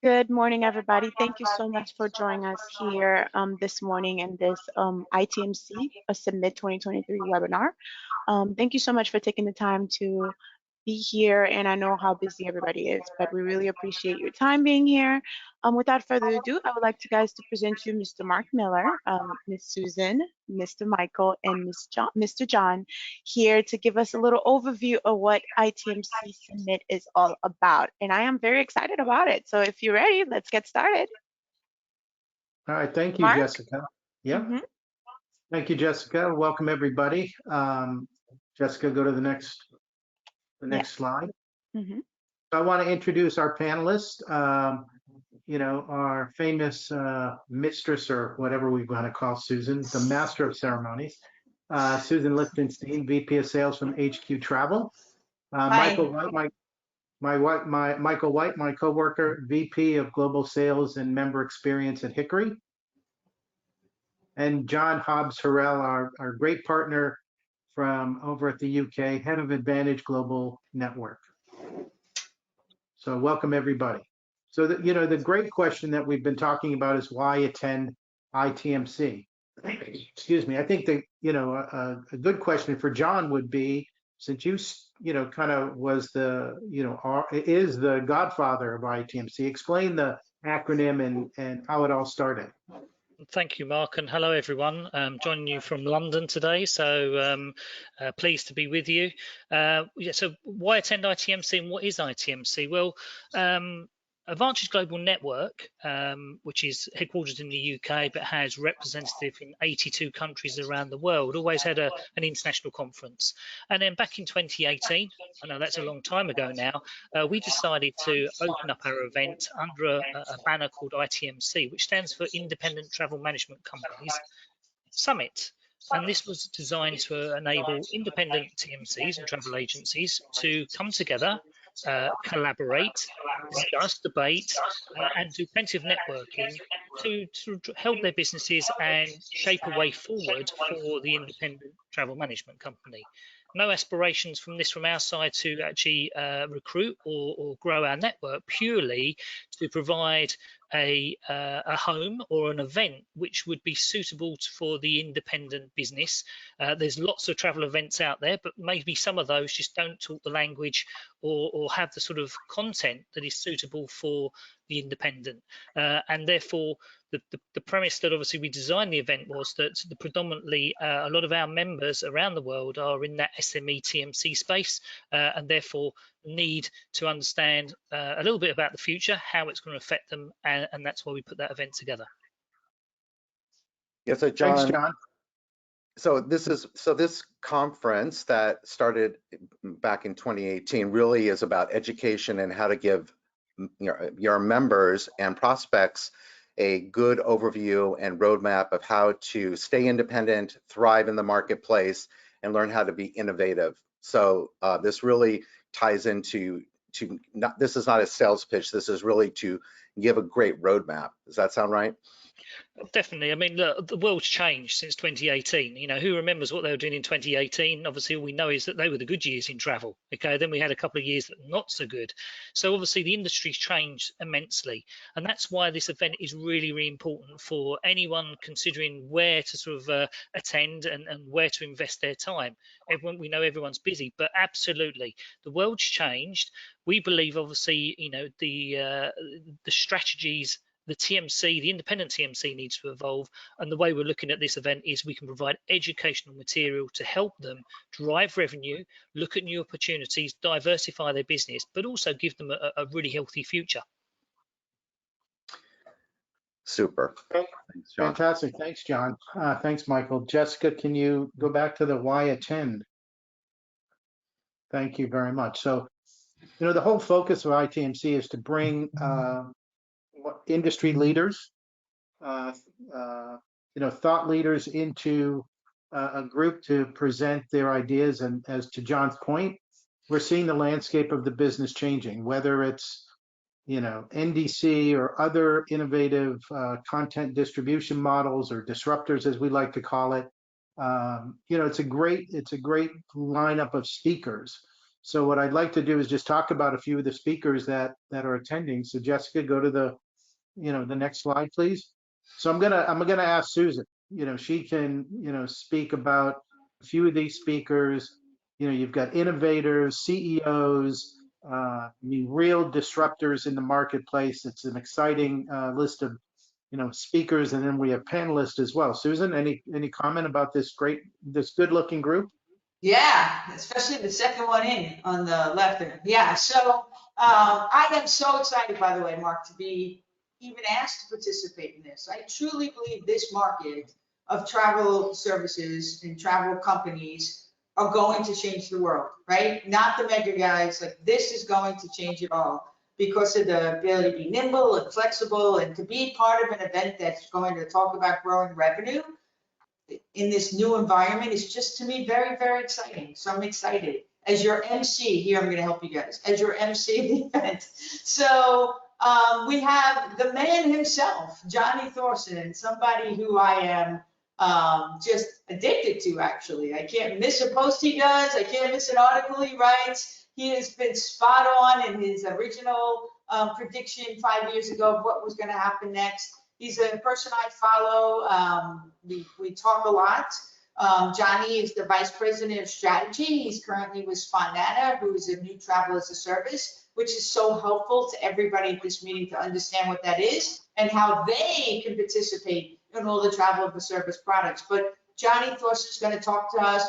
Good morning, everybody. Thank you so much for joining us here this morning in this ITMC Submit 2023 webinar. Thank you so much for taking the time to be here, and I know how busy everybody is, but we really appreciate your time being here. Without further ado, I would like to guys to present you Mr. Mark Miller, Ms. Susan, Mr. Michael, and Mr. John here to give us a little overview of what ITMC Submit is all about. And I am very excited about it. So if you're ready, let's get started. All right, thank you, Mark? Jessica. Yep. Thank you, Jessica. Welcome, everybody. Jessica, go to the next slide. So I want to introduce our panelists. Our famous mistress, or whatever we want to call Susan, the master of ceremonies. Susan Lichtenstein, VP of Sales from HQ Travel. Michael White, Michael White, my coworker, VP of Global Sales and Member Experience at Hickory. And John Hobbs Harrell, our great partner from over at the UK, head of Advantage Global Network. So welcome, everybody. So the great question that we've been talking about is why attend ITMC? Excuse me. I think that a good question for John would be, since you kind of was is the godfather of ITMC, explain the acronym and how it all started. Thank you, Mark, and hello, everyone. I'm joining you from London today, so pleased to be with you. So why attend ITMC and what is ITMC? Well, Advantage Global Network, which is headquartered in the UK but has representatives in 82 countries around the world, always had an international conference. And then back in 2018, I know that's a long time ago now, we decided to open up our event under a banner called ITMC, which stands for Independent Travel Management Companies Summit. And this was designed to enable independent TMCs and travel agencies to come together, collaborate, discuss, debate, and do plenty of networking to help their businesses and shape a way forward for the independent travel management company. No aspirations from our side to actually recruit or grow our network, purely to provide a home or an event which would be suitable for the independent business. There's lots of travel events out there, but maybe some of those just don't talk the language or have the sort of content that is suitable for the independent. And therefore, the premise that obviously we designed the event was that predominantly a lot of our members around the world are in that SME TMC space, and therefore need to understand a little bit about the future, how it's going to affect them, and that's why we put that event together. Yeah, so John. Thanks, John. So this conference that started back in 2018 really is about education and how to give your members and prospects a good overview and roadmap of how to stay independent, thrive in the marketplace, and learn how to be innovative. So this really ties into this is not a sales pitch. This is really to give a great roadmap. Does that sound right? Definitely. I mean, look, the world's changed since 2018. Who remembers what they were doing in 2018? Obviously, all we know is that they were the good years in travel. Okay, then we had a couple of years that were not so good. So obviously, the industry's changed immensely, and that's why this event is really, really important for anyone considering where to sort of attend and where to invest their time. We know everyone's busy, but absolutely, the world's changed. We believe, obviously, the strategies. The TMC, the independent TMC, needs to evolve, and the way we're looking at this event is we can provide educational material to help them drive revenue, look at new opportunities, diversify their business, but also give them a really healthy future. Super. Thanks, John. Fantastic. Thanks, John. Thanks, Michael. Jessica, can you go back to the why attend? Thank you very much. So, the whole focus of ITMC is to bring industry leaders, thought leaders into a group to present their ideas. And as to John's point, we're seeing the landscape of the business changing, whether it's, NDC or other innovative content distribution models or disruptors, as we like to call it. It's a great lineup of speakers. So what I'd like to do is just talk about a few of the speakers that are attending. So Jessica, go to the the next slide, please. So I'm gonna ask Susan. She can speak about a few of these speakers. You've got innovators, CEOs, real disruptors in the marketplace. It's an exciting list of speakers, and then we have panelists as well. Susan, any comment about this good-looking group? Yeah, especially the second one in on the left there. Yeah, so I am so excited, by the way, Mark, to be even asked to participate in this. I truly believe this market of travel services and travel companies are going to change the world, right? Not the mega guys, like this is going to change it all because of the ability to be nimble and flexible and to be part of an event that's going to talk about growing revenue in this new environment is just, to me, very, very exciting. So I'm excited. As your MC, here I'm going to help you guys, as your MC of the event. So we have the man himself, Johnny Thorson, somebody who I am just addicted to, actually. I can't miss a post he does. I can't miss an article he writes. He has been spot on in his original prediction 5 years ago of what was going to happen next. He's a person I follow. We talk a lot. Johnny is the Vice President of Strategy. He's currently with Spotnana, who is a new travel as a service, which is so helpful to everybody at this meeting to understand what that is and how they can participate in all the travel as a service products. But Johnny Thorson is going to talk to us,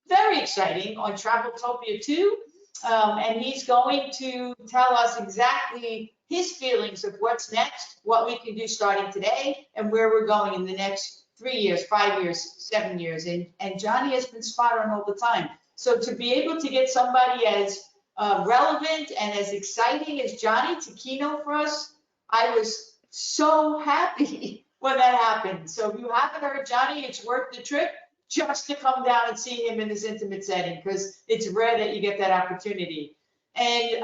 very exciting, on Traveltopia 2. And he's going to tell us exactly his feelings of what's next, what we can do starting today, and where we're going in the next 3 years, 5 years, 7 years. And Johnny has been spot on all the time. So to be able to get somebody as relevant and as exciting as Johnny to keynote for us, I was so happy when that happened. So if you haven't heard Johnny, it's worth the trip just to come down and see him in this intimate setting, because it's rare that you get that opportunity. And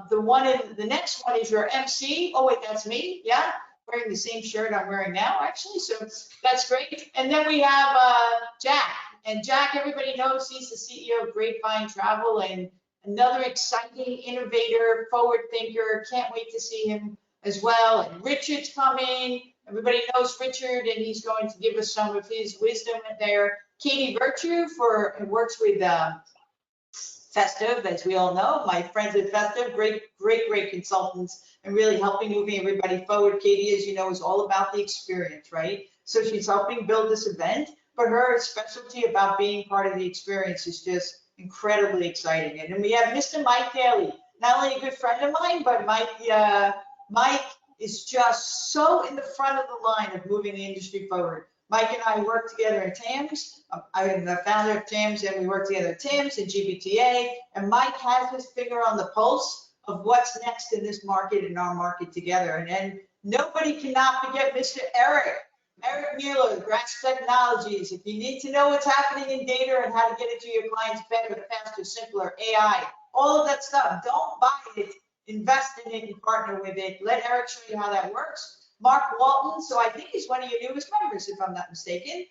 the next one is your MC. Oh wait, that's me. Yeah, wearing the same shirt I'm wearing now, actually. So that's great. And then we have Jack. And Jack, everybody knows he's the CEO of Grapevine Travel and another exciting innovator, forward thinker. Can't wait to see him as well. And Richard's coming. Everybody knows Richard, and he's going to give us some of his wisdom there. Katie Virtue works with Festive, as we all know. My friends at Festive, great consultants, and really helping moving everybody forward. Katie, as you know, is all about the experience, right? So she's helping build this event, but her specialty about being part of the experience is just incredibly exciting. And then we have Mr. Mike Daly, not only a good friend of mine, but Mike is just so in the front of the line of moving the industry forward. Mike and I work together at TAMS. I am the founder of TAMS, and we work together at TAMS and GBTA. And Mike has his finger on the pulse of what's next in this market and our market together. And then nobody cannot forget Mr. Eric Mueller, Grasp Technologies. If you need to know what's happening in data and how to get it to your clients better, faster, simpler, AI, all of that stuff, don't buy it. Invest in it and partner with it. Let Eric show you how that works. Mark Walton, so I think he's one of your newest members, if I'm not mistaken,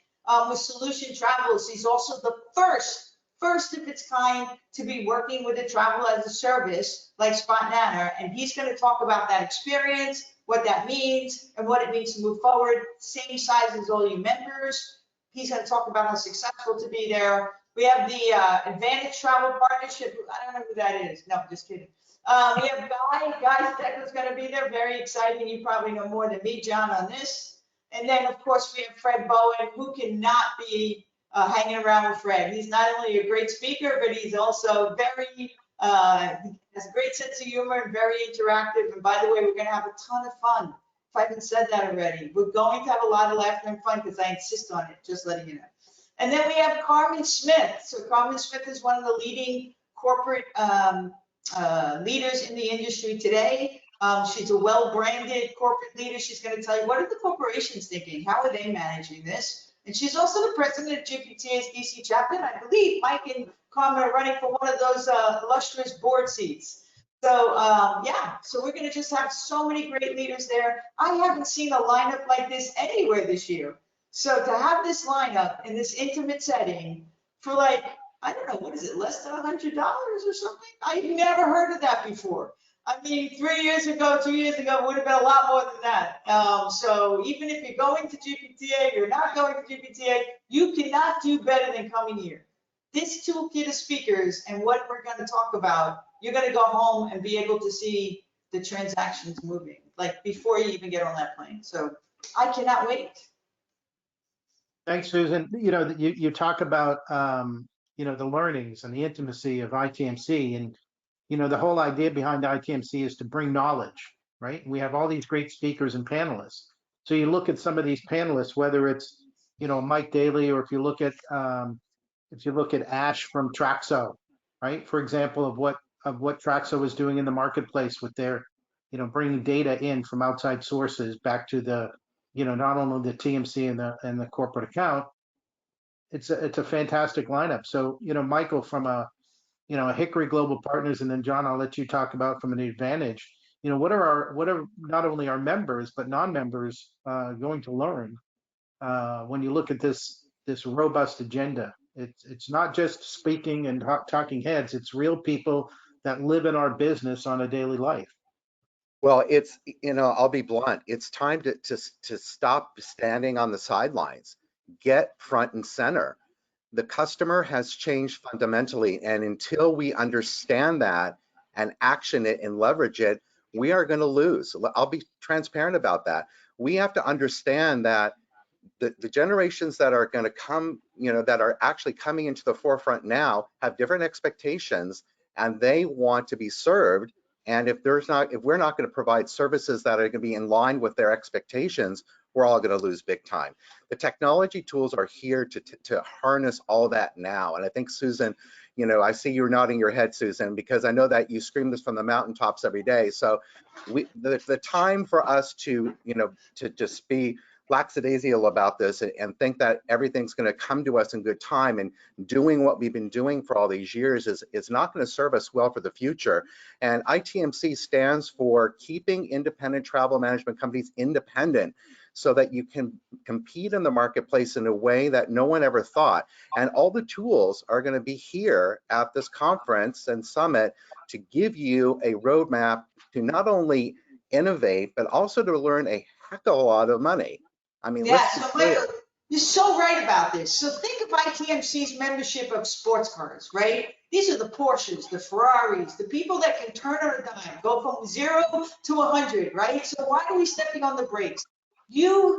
with Solution Travels. He's also the first of its kind to be working with a travel as a service like Spotnana, and he's going to talk about that experience, what that means, and what it means to move forward. Same size as all you members. He's going to talk about how successful to be there. We have the Advantage Travel Partnership. I don't know who that is. No, just kidding. We have Guy Declan's going to be there. Very exciting. You probably know more than me, John, on this. And then, of course, we have Fred Bowen, who cannot be hanging around with Fred. He's not only a great speaker, but he's also very, has a great sense of humor and very interactive. And by the way, we're going to have a ton of fun. If I haven't said that already, we're going to have a lot of laughter and fun because I insist on it, just letting you know. And then we have Carmen Smith. So Carmen Smith is one of the leading corporate leaders in the industry today. She's a well-branded corporate leader. She's going to tell you, what are the corporations thinking? How are they managing this? And she's also the president of GPTA's DC chapter. I believe Mike and Carmen are running for one of those illustrious board seats. So yeah, so we're going to just have so many great leaders there. I haven't seen a lineup like this anywhere this year. So to have this lineup in this intimate setting for like I don't know, what is it, less than $100 or something? I've never heard of that before. I mean, 3 years ago, 2 years ago, it would have been a lot more than that. So even if you're going to GPTA, you're not going to GPTA, you cannot do better than coming here. This toolkit of speakers and what we're going to talk about, you're going to go home and be able to see the transactions moving, like before you even get on that plane. So I cannot wait. Thanks, Susan. You know, you talk about, you know, the learnings and the intimacy of ITMC. And, you know, the whole idea behind ITMC is to bring knowledge, right? We have all these great speakers and panelists. So you look at some of these panelists, whether it's, you know, Mike Daly, or if you look at Ash from Traxo, right? For example, of what Traxo is doing in the marketplace with their, you know, bringing data in from outside sources back to the, you know, not only the TMC and the corporate account. It's a fantastic lineup. So, you know, Michael, from a, you know, a Hickory Global Partners, and then John, I'll let you talk about from an advantage. You know, what are not only our members but non-members going to learn when you look at this robust agenda? It's not just speaking and talking heads. It's real people that live in our business on a daily life. Well, it's, you know, I'll be blunt. It's time to stop standing on the sidelines. Get front and center. The customer has changed fundamentally, and until we understand that and action it and leverage it, we are going to lose. I'll be transparent about that. We have to understand that the generations that are going to come, you know, that are actually coming into the forefront now have different expectations, and they want to be served. And if we're not going to provide services that are going to be in line with their expectations, we're all going to lose big time. The technology tools are here to harness all that now. And I think, Susan, you know, I see you're nodding your head, Susan, because I know that you scream this from the mountaintops every day. So the time for us to, you know, to just be lackadaisical about this and think that everything's going to come to us in good time and doing what we've been doing for all these years is not going to serve us well for the future. And ITMC stands for keeping independent travel management companies independent, so that you can compete in the marketplace in a way that no one ever thought. And all the tools are going to be here at this conference and summit to give you a roadmap to not only innovate, but also to learn a heck of a lot of money. I mean, Yeah, let's be so clear. Michael, you're so right about this. So think of ITMC's membership of sports cars, right? These are the Porsches, the Ferraris, the people that can turn on a dime, go from 0 to 100, right? So why are we stepping on the brakes?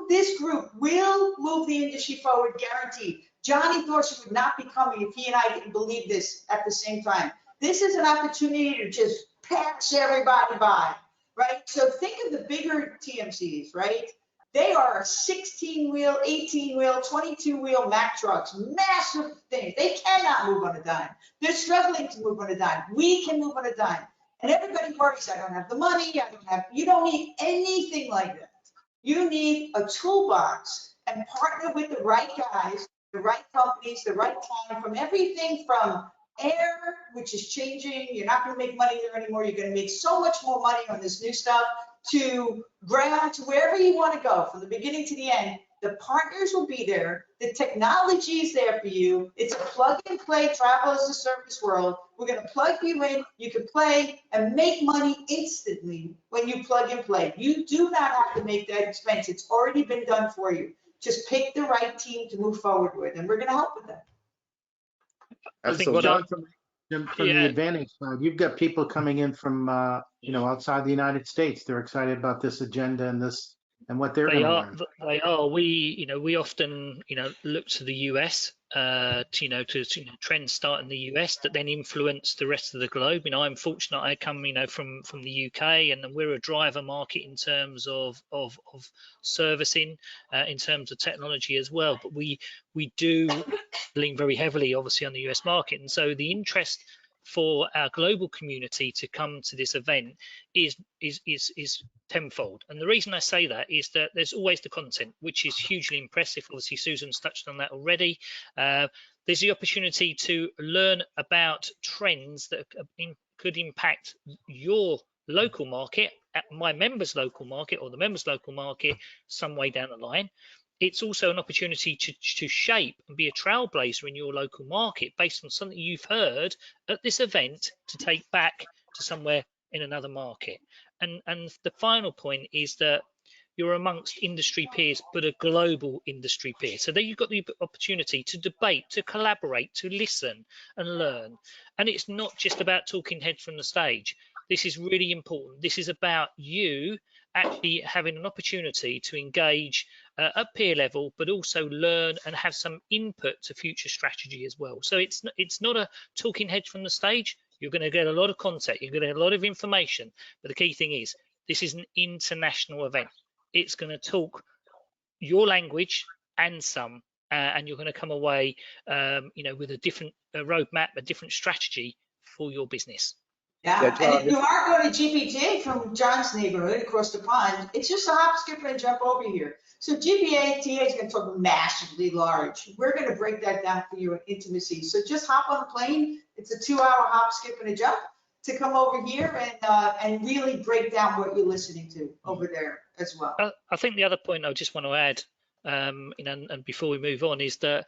This group will move the industry forward, guaranteed. Johnny Dorsey would not be coming if he and I didn't believe this at the same time. This is an opportunity to just pass everybody by, right? So think of the bigger TMCs, right? They are 16-wheel, 18-wheel, 22-wheel Mack trucks, massive things. They cannot move on a dime. They're struggling to move on a dime. We can move on a dime. And everybody worries, I don't have the money, you don't need anything like that. You need a toolbox and partner with the right guys, the right companies, the right time, from everything from air, which is changing. You're not going to make money there anymore. You're going to make so much more money on this new stuff, to ground, to wherever you want to go, from the beginning to the end. The partners will be there. The technology is there for you. It's a plug and play travel as a service world. We're going to plug you in. You can play and make money instantly when you plug and play. You do not have to make that expense. It's already been done for you. Just pick the right team to move forward with, and we're going to help with that. I think So what John, from the yeah, advantage side, you've got people coming in from you know, outside the United States. They're excited about this agenda and this and what they're going they to are. learn. They are. We often, look to the US, to trends start in the US that then influence the rest of the globe. I'm fortunate. I come, from the UK, and we're a driver market in terms of servicing, in terms of technology as well. But we do lean very heavily, obviously, on the US market, and so the interest for our global community to come to this event is tenfold. And the reason I say that is that there's always the content, which is hugely impressive. Obviously, Susan's touched on that already. There's the opportunity to learn about trends that could impact your local market, at my members' local market, or the members' local market, some way down the line. it's also an opportunity to shape and be a trailblazer in your local market based on something you've heard at this event to take back to somewhere in another market. And the final point is that you're amongst industry peers, but a global industry peer. So there you've got the opportunity to debate, to collaborate, to listen and learn. And it's not just about talking heads from the stage. This is really important. This is about you actually having an opportunity to engage at peer level, but also learn and have some input to future strategy as well. So it's not a talking heads from the stage. You're going to get a lot of content. You're going to get a lot of information. But the key thing is, this is an international event. It's going to talk your language and some, and you're going to come away, with a different roadmap, a different strategy for your business. Yeah, and if you are going to GPTA from John's neighborhood across the pond, it's just a hop, skip, and a jump over here. So GPTA is going to talk massively large. We're going to break that down for you in intimacy. So just hop on a plane. It's a 2-hour hop, skip, and a jump to come over here and really break down what you're listening to over there as well. I think the other point I just want to add, and before we move on, is that,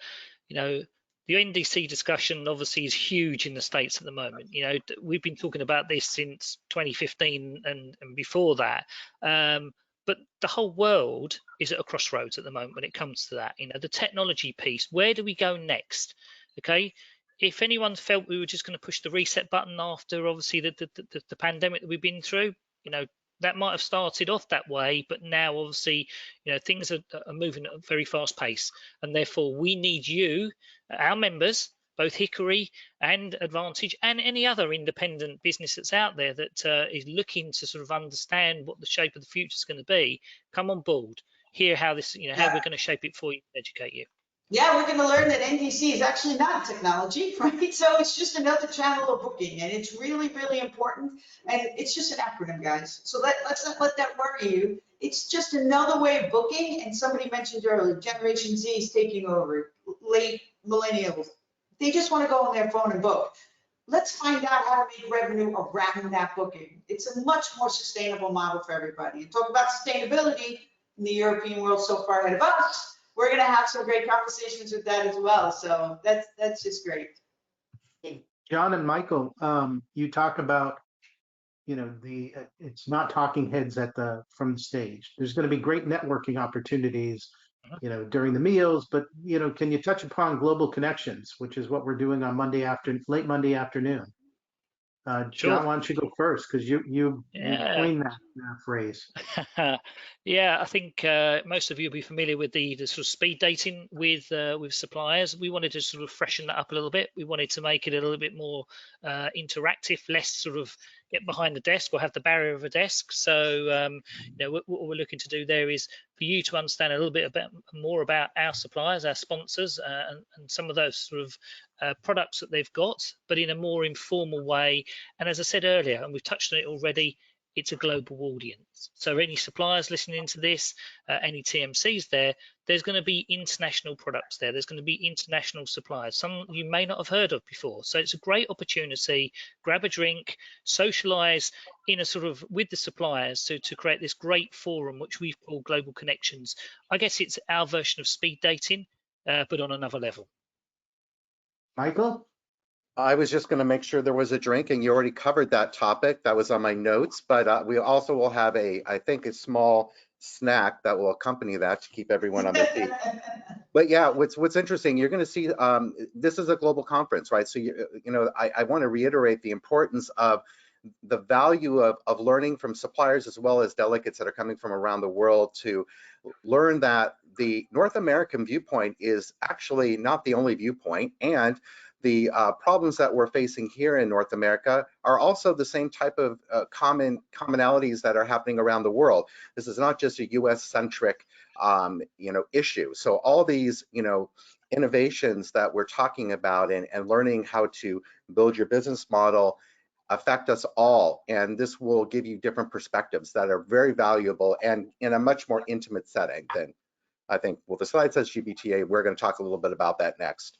the NDC discussion obviously is huge in the States at the moment. We've been talking about this since 2015 and before that. But the whole world is at a crossroads at the moment when it comes to that. The technology piece, where do we go next? Okay. If anyone felt we were just going to push the reset button after obviously the pandemic that we've been through, that might have started off that way, but now obviously, things are moving at a very fast pace, and therefore we need you, our members, both Hickory and Advantage, and any other independent business that's out there that is looking to sort of understand what the shape of the future is going to be. Come on board, hear how this, how we're going to shape it for you, educate you. Yeah, we're going to learn that NDC is actually not technology, right? So it's just another channel of booking, and it's really, really important. And it's just an acronym, guys. So let's not let that worry you. It's just another way of booking. And somebody mentioned earlier, Generation Z is taking over, late millennials. They just want to go on their phone and book. Let's find out how to make revenue around that booking. It's a much more sustainable model for everybody. And talk about sustainability in the European world so far ahead of us. We're going to have some great conversations with that as well. So that's just great. John and Michael, you talk about, it's not talking heads from the stage. There's going to be great networking opportunities, during the meals, but, can you touch upon global connections, which is what we're doing on late Monday afternoon? Sure. John, why don't you go first? Because you coined that phrase. Yeah, I think most of you will be familiar with the sort of speed dating with suppliers. We wanted to sort of freshen that up a little bit. We wanted to make it a little bit more interactive, less sort of get behind the desk or have the barrier of a desk. So, what we're looking to do there is for you to understand a little bit more about our suppliers, our sponsors, and some of those sort of products that they've got, but in a more informal way. And as I said earlier, and we've touched on it already, it's a global audience. So any suppliers listening to this, any TMCs there's going to be international products there. There's going to be international suppliers, some you may not have heard of before. So it's a great opportunity. Grab a drink, socialize in a sort of with the suppliers to create this great forum, which we've called Global Connections. I guess it's our version of speed dating, but on another level. Michael? I was just going to make sure there was a drink, and you already covered that topic. That was on my notes, but we also will have I think a small snack that will accompany that to keep everyone on their feet. But yeah, what's interesting, you're going to see this is a global conference, right? So I want to reiterate the importance of the value of learning from suppliers as well as delegates that are coming from around the world to learn that the North American viewpoint is actually not the only viewpoint, and the problems that we're facing here in North America are also the same type of commonalities that are happening around the world. This is not just a US-centric, issue. So all these, innovations that we're talking about and learning how to build your business model affect us all. And this will give you different perspectives that are very valuable and in a much more intimate setting than I think, well, the slide says GBTA. We're going to talk a little bit about that next.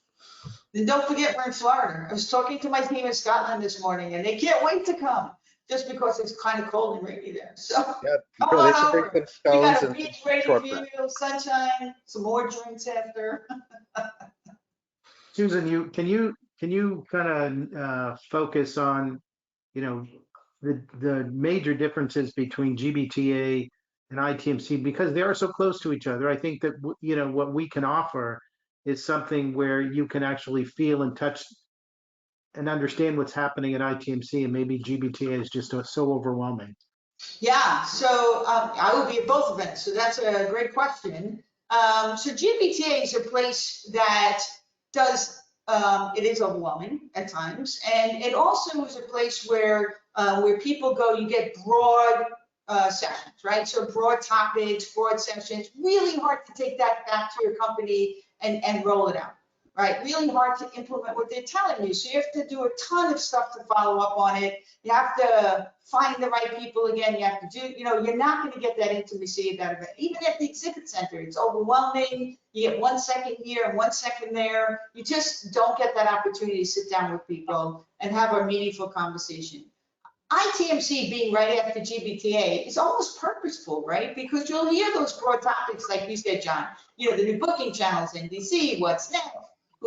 And don't forget, we're in Florida. I was talking to my team in Scotland this morning, and they can't wait to come. just because it's kind of cold and rainy there. So Yeah, come no, they on should bring over. some We got scones a and some beach ready for shortbread. you, sunshine, some more drinks after. Susan, can you kind of focus on, you know, the major differences between GBTA and ITMC because they are so close to each other? I think that you know what we can offer is something where you can actually feel and touch and understand what's happening at ITMC, and maybe GBTA is just so overwhelming. Yeah, so I will be at both events, so that's a great question. So GBTA is a place that does, it is overwhelming at times, and it also is a place where people go, you get broad sessions, right? So broad topics, broad sessions, really hard to take that back to your company and roll it out. Right, really hard to implement what they're telling you. So you have to do a ton of stuff to follow up on it. You have to find the right people again. You have to do, you're not going to get that intimacy at that event. Even at the exhibit center, it's overwhelming. You get 1 second here and 1 second there. You just don't get that opportunity to sit down with people and have a meaningful conversation. ITMC being right after GBTA is almost purposeful, right? Because you'll hear those broad topics like you said, John, the new booking channels, NBC, what's next,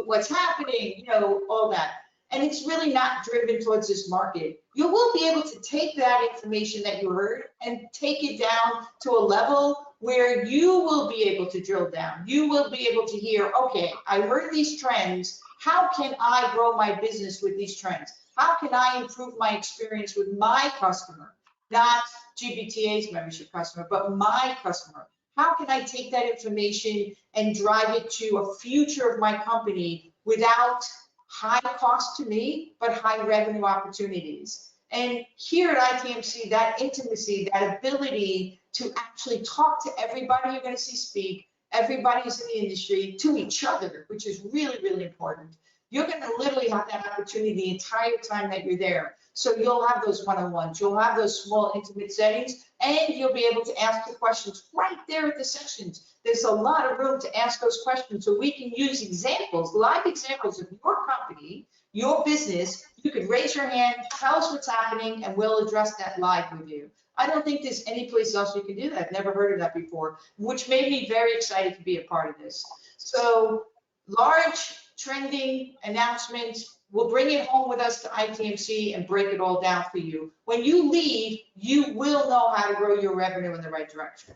what's happening, all that. And it's really not driven towards this market. You will be able to take that information that you heard and take it down to a level where you will be able to drill down. You will be able to hear, okay, I heard these trends. How can I grow my business with these trends? How can I improve my experience with my customer? Not GBTA's membership customer, but my customer. How can I take that information and drive it to a future of my company without high cost to me, but high revenue opportunities? And here at ITMC, that intimacy, that ability to actually talk to everybody you're going to see speak, everybody who's in the industry, to each other, which is really, really important. You're going to literally have that opportunity the entire time that you're there. So you'll have those one-on-ones, you'll have those small intimate settings, and you'll be able to ask the questions right there at the sessions. There's a lot of room to ask those questions, so we can use examples, live examples of your company, your business. You could raise your hand, tell us what's happening, and we'll address that live with you. I don't think there's any place else you can do that. I've never heard of that before, which made me very excited to be a part of this. So large trending announcements. We'll bring it home with us to ITMC and break it all down for you. When you leave, you will know how to grow your revenue in the right direction.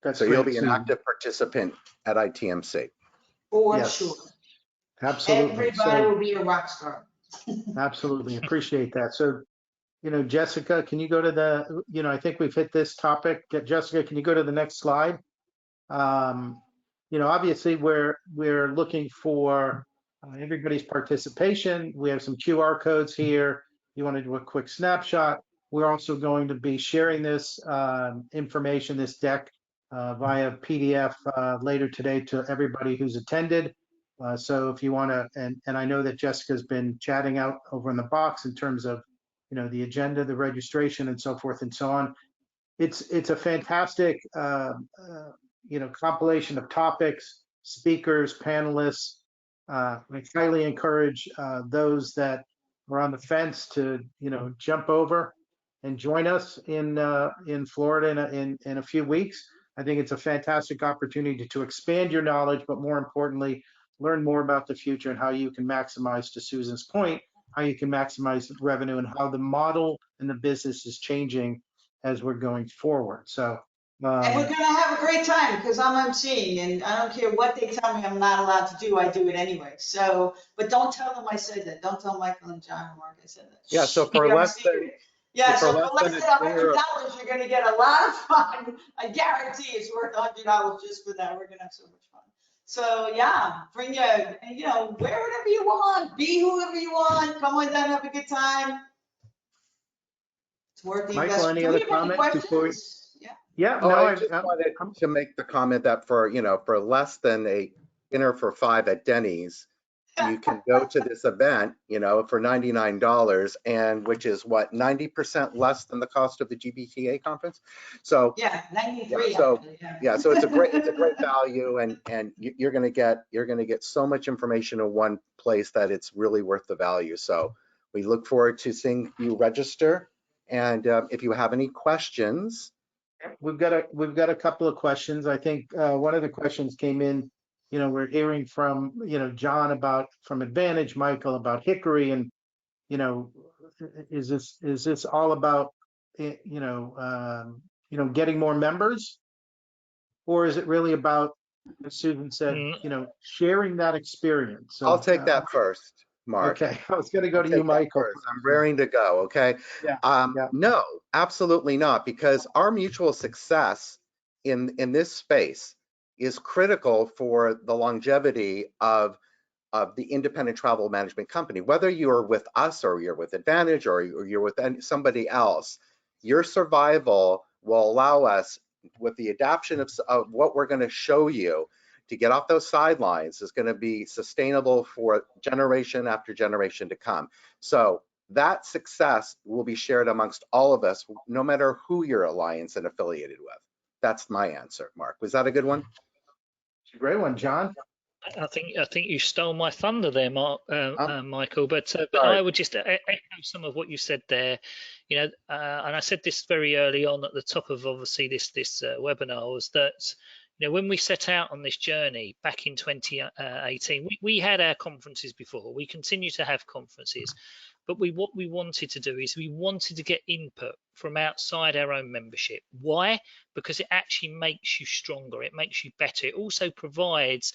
That's So great, you'll be an Susan. active participant at ITMC. For Yes. sure. Absolutely. Everybody will be a rock star. Absolutely appreciate that. So, Jessica, can you go to the, I think we've hit this topic. Jessica, can you go to the next slide? Obviously we're looking for everybody's participation. We have some QR codes here. You want to do a quick snapshot. We're also going to be sharing this information, this deck via PDF later today to everybody who's attended. So if you want to, and I know that Jessica's been chatting out over in the box in terms of, the agenda, the registration and so forth and so on. It's a fantastic, compilation of topics, speakers, panelists. I highly encourage those that are on the fence to, jump over and join us in Florida in a few weeks. I think it's a fantastic opportunity to expand your knowledge, but more importantly, learn more about the future and how you can maximize, to Susan's point, how you can maximize revenue and how the model and the business is changing as we're going forward. So, And we're gonna have a great time because I'm emceeing, and I don't care what they tell me I'm not allowed to do, I do it anyway. So, but don't tell them I said that. Don't tell Michael and John and Mark I said that. Yeah, so Shh, for keep it less than, secret. Yeah, so for less than than a dinner, $100, you're gonna get a lot of fun. I guarantee it's worth $100 just for that. We're gonna have so much fun. So yeah, bring your, wear whatever you want, be whoever you want, come on down, have a good time. It's worth the Michael, investment. any Do other we have any comments before we? questions? Yeah. Yeah, oh, no, I just wanted to make the comment that for less than a dinner for 5 at Denny's, you can go to this event, for $99, and which is what, 90% less than the cost of the GBTA conference. So Yeah, 93. yeah, so actually, yeah, so it's a great value, and you're gonna get so much information in one place that it's really worth the value. So We look forward to seeing you register. And if you have any questions. We've got a couple of questions. I think one of the questions came in, we're hearing from, John from Advantage, Michael about Hickory, and, is this all about, getting more members? Or is it really about, as Susan said, sharing that experience? So I'll take that first, Mark. Okay, I was going to go I'll to you, take that Michael. first. I'm raring to go, okay? Yeah. No, absolutely not, because our mutual success in this space is critical for the longevity of the independent travel management company. Whether you're with us or you're with Advantage or you're with somebody else, your survival will allow us, with the adoption of what we're going to show you, to get off those sidelines is going to be sustainable for generation after generation to come. So that success will be shared amongst all of us, no matter who you're alliance and affiliated with. That's my answer, Mark. Was that a good one? It's a great one, John. I think you stole my thunder there, Michael. But Sorry. I would just echo some of what you said there. And I said this very early on at the top of obviously this webinar, was that when we set out on this journey back in 2018, we had our conferences before. We continue to have conferences, but what we wanted to do is we wanted to get input from outside our own membership. Why? Because it actually makes you stronger. It makes you better. It also provides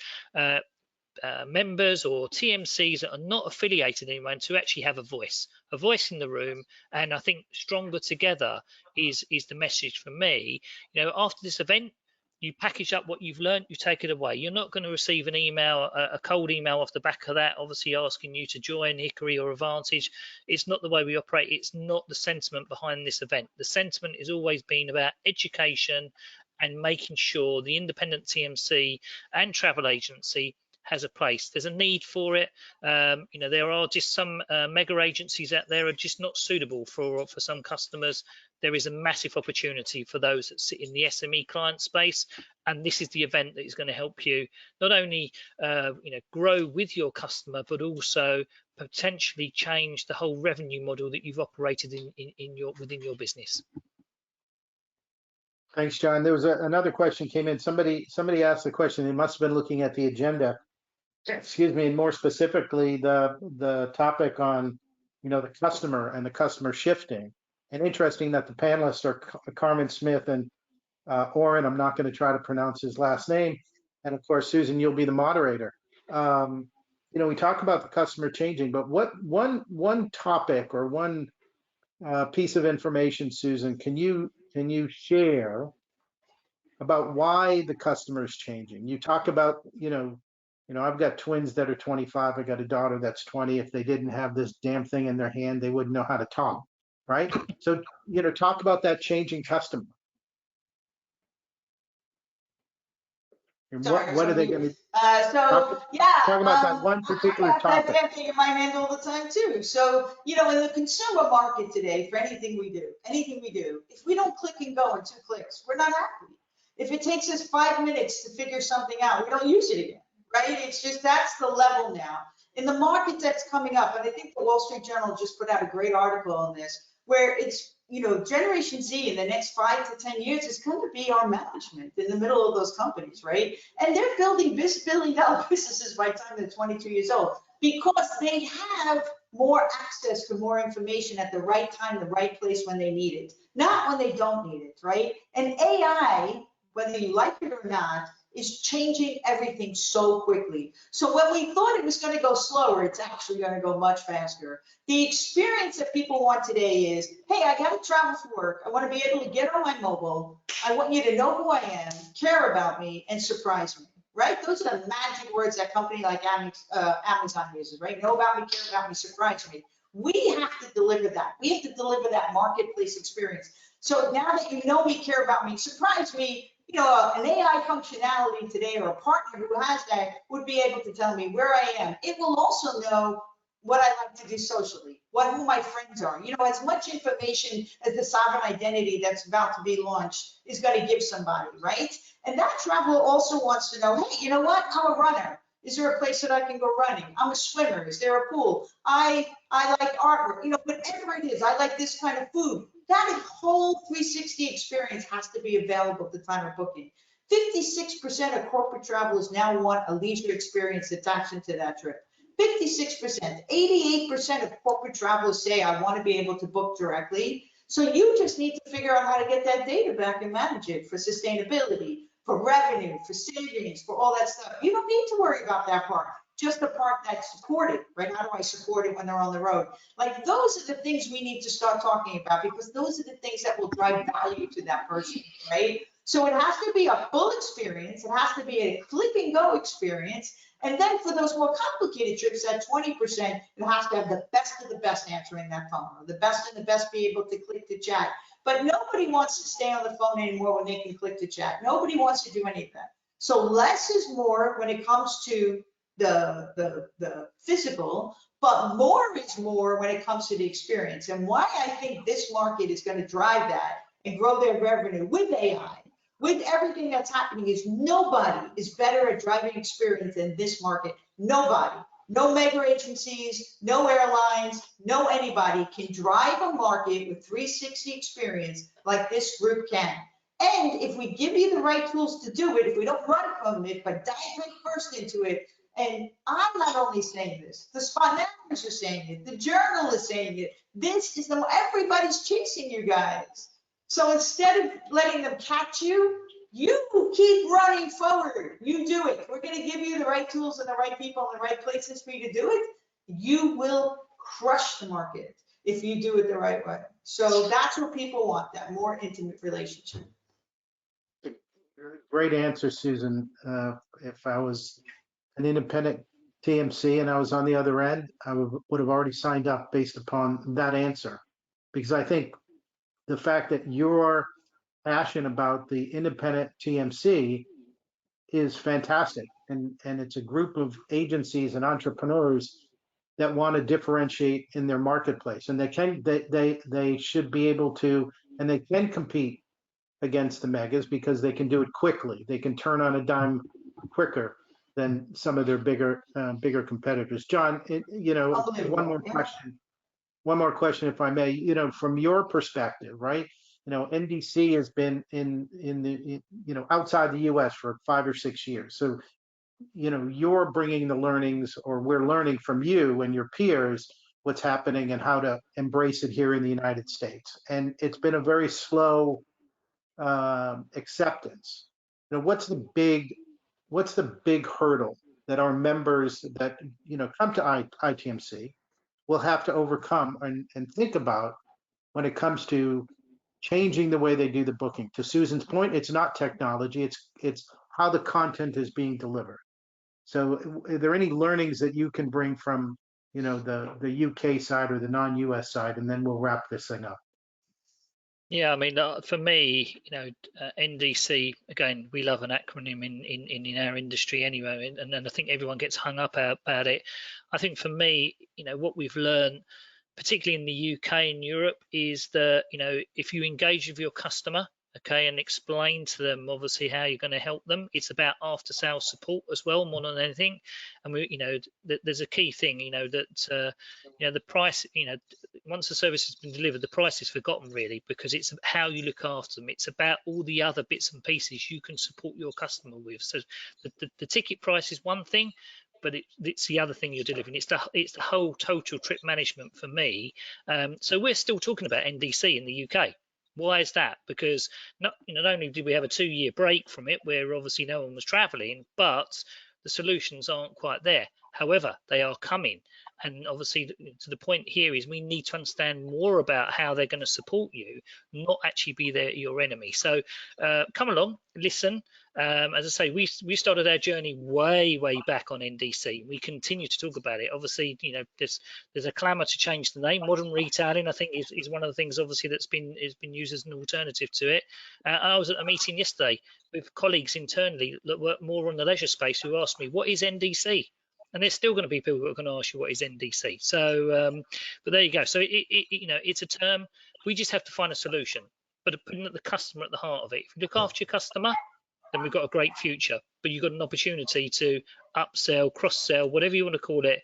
members or TMCs that are not affiliated anyone to actually have a voice in the room. And I think stronger together is the message for me. After this event, you package up what you've learned, you take it away. You're not going to receive an email, a cold email off the back of that, obviously asking you to join Hickory or Advantage. It's not the way we operate. It's not the sentiment behind this event. The sentiment has always been about education and making sure the independent TMC and travel agency has a place. There's a need for it. There are just some mega agencies out there are just not suitable for some customers. There is a massive opportunity for those that sit in the SME client space, and this is the event that is going to help you not only grow with your customer, but also potentially change the whole revenue model that you've operated within your business. Thanks, John. There was another question came in. Somebody asked the question. They must have been looking at the agenda. Excuse me, and more specifically, the topic on, the customer and the customer shifting. And interesting that the panelists are Carmen Smith and Oren. I'm not going to try to pronounce his last name. And of course, Susan, you'll be the moderator. We talk about the customer changing, but what one topic or one piece of information, Susan, can you share about why the customer is changing? You talk about, I've got twins that are 25. I got a daughter that's 20. If they didn't have this damn thing in their hand, they wouldn't know how to talk, right? So, talk about that changing customer. And what are they going to talk about that one particular topic? I have thing in my hand all the time too. So, in the consumer market today, for anything we do, if we don't click and go in 2 clicks, we're not happy. If it takes us 5 minutes to figure something out, we don't use it again. Right? It's just, that's the level now. In the market that's coming up, and I think the Wall Street Journal just put out a great article on this, where it's, Generation Z in the next 5 to 10 years is going to be our management in the middle of those companies, right? And they're building billion-dollar businesses by the time they're 22 years old, because they have more access to more information at the right time, the right place when they need it, not when they don't need it, right? And AI, whether you like it or not, is changing everything so quickly. So when we thought it was going to go slower, it's actually going to go much faster. The experience that people want today is, hey, I got to travel for work. I want to be able to get on my mobile. I want you to know who I am, care about me, and surprise me, right? Those are the magic words that company like Amazon uses, right? Know about me, care about me, surprise me. We have to deliver that. We have to deliver that marketplace experience. So now that you know me, care about me, surprise me, an AI functionality today, or a partner who has that, would be able to tell me where I am. It will also know what I like to do socially, who my friends are. As much information as the sovereign identity that's about to be launched is going to give somebody, right? And that traveler also wants to know, hey, you know what? I'm a runner. Is there a place that I can go running? I'm a swimmer. Is there a pool? I I like artwork, you know, whatever it is, I like this kind of food. That whole 360 experience has to be available at the time of booking. 56% of corporate travelers now want a leisure experience attached into that trip. 56%, 88% of corporate travelers say, I want to be able to book directly. So you just need to figure out how to get that data back and manage it for sustainability, for revenue, for savings, for all that stuff. You don't need to worry about that part, just the part that's supported, right? How do I support it when they're on the road? Like, those are the things we need to start talking about, because those are the things that will drive value to that person, right? So it has to be a full experience. It has to be a click and go experience. And then for those more complicated trips, that 20%, it has to have the best of the best answering that phone, or the best of the best be able to click to chat. But nobody wants to stay on the phone anymore when they can click to chat. Nobody wants to do any of that. So less is more when it comes to the physical, but more is more when it comes to the experience. And why I think this market is going to drive that and grow their revenue with AI, with everything that's happening, is nobody is better at driving experience than this market. Nobody. No mega agencies, no airlines, no anybody can drive a market with 360 experience like this group can. And if we give you the right tools to do it, if we don't run from it, but dive first into it, and I'm not only saying this, the spot managers are saying it, the journal is saying it, this is everybody's chasing you guys. So instead of letting them catch you, you keep running forward. You do it. We're going to give you the right tools and the right people in the right places for you to do it. You will crush the market if you do it the right way. So that's what people want, that more intimate relationship. Great answer, Susan. If I was an independent TMC and I was on the other end, I would have already signed up based upon that answer. Because I think the fact that you're passionate about the independent TMC is fantastic. And it's a group of agencies and entrepreneurs that want to differentiate in their marketplace. And they should be able to, and they can compete against the megas because they can do it quickly. They can turn on a dime quicker than some of their bigger competitors. John, one more question, if I may. You know, from your perspective, right? You know, NDC has been in the outside the U.S. for 5 or 6 years. So, you know, you're bringing the learnings, or we're learning from you and your peers what's happening and how to embrace it here in the United States. And it's been a very slow acceptance. You know, what's the big hurdle that our members that come to ITMC will have to overcome and think about when it comes to changing the way they do the booking? To Susan's point, it's not technology, it's how the content is being delivered. So are there any learnings that you can bring from the UK side or the non-US side, and then we'll wrap this thing up? Yeah, I mean, for me, NDC, again, we love an acronym in our industry anyway, and I think everyone gets hung up about it. I think for me, what we've learned, particularly in the UK and Europe, is that, if you engage with your customer, okay, and explain to them obviously how you're going to help them, it's about after sales support as well, more than anything. And there's a key thing, that the price, once the service has been delivered, the price is forgotten really, because it's how you look after them. It's about all the other bits and pieces you can support your customer with. So the ticket price is one thing, but it's the other thing you're delivering. It's the whole total trip management for me. So we're still talking about NDC in the UK. Why is that? Because not only did we have a 2-year break from it, where obviously no one was traveling, but the solutions aren't quite there. However, they are coming. And obviously, to the point here is we need to understand more about how they're going to support you, not actually be your enemy. So come along, listen. As I say, we started our journey way back on NDC. We continue to talk about it. Obviously, there's a clamour to change the name. Modern retailing, I think, is one of the things obviously that's been used as an alternative to it. I was at a meeting yesterday with colleagues internally that work more on the leisure space who asked me, what is NDC? And there's still going to be people who are going to ask you what is NDC. So, but there you go. So it's a term. We just have to find a solution, but putting the customer at the heart of it. If you look after your customer, then we've got a great future. But you've got an opportunity to upsell, cross-sell, whatever you want to call it,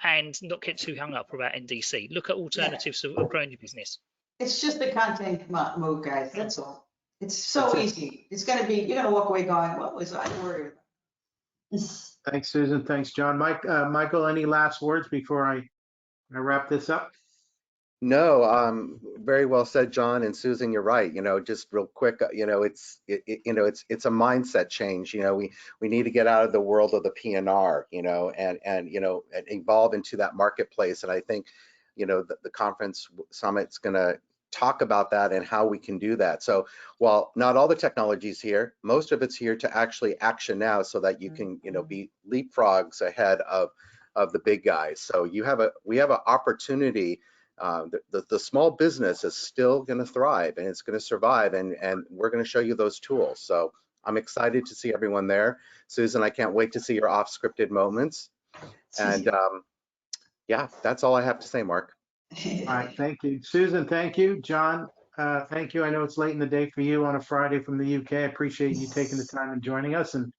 and not get too hung up about NDC. Look at alternatives of growing your business. It's just the content move, guys. That's all. It's so That's it. easy. It's gonna be, you're gonna walk away going, what was I worried about? Thanks, Susan. Thanks, John. Michael, any last words before I wrap this up? No, very well said, John and Susan. You're right. Just real quick, it's a mindset change. We need to get out of the world of the PNR, and evolve into that marketplace. And I think, the conference summit's going to talk about that and how we can do that. So while not all the technology is here, most of it's here to actually action now, so that you can, be leapfrogs ahead of the big guys. So we have an opportunity. The small business is still going to thrive, and it's going to survive, and we're going to show you those tools. So I'm excited to see everyone there. Susan, I can't wait to see your off-scripted moments. And yeah, that's all I have to say, Mark. All right, thank you. Susan, thank you. John, thank you. I know it's late in the day for you on a Friday from the UK. I appreciate you taking the time and joining us. And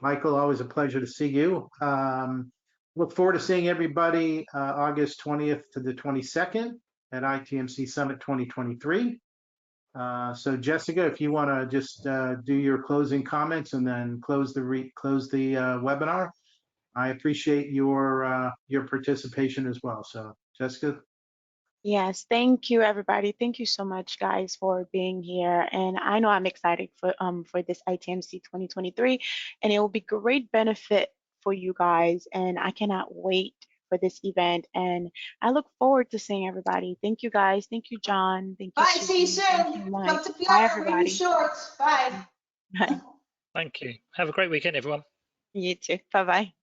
Michael, always a pleasure to see you. Look forward to seeing everybody August 20th to the 22nd at ITMC Summit 2023. So Jessica, if you want to just do your closing comments and then close the webinar, I appreciate your participation as well. So Jessica. Yes, thank you, everybody. Thank you so much, guys, for being here. And I know I'm excited for this ITMC 2023, and it will be great benefit for you guys. And I cannot wait for this event. And I look forward to seeing everybody. Thank you, guys. Thank you, John. Thank you, Bye, see you Susan. Thank you, soon. Mike. Come to Bye, Florida, bring your everybody. shorts. Bye. Bye. Thank you. Have a great weekend, everyone. You too. Bye-bye.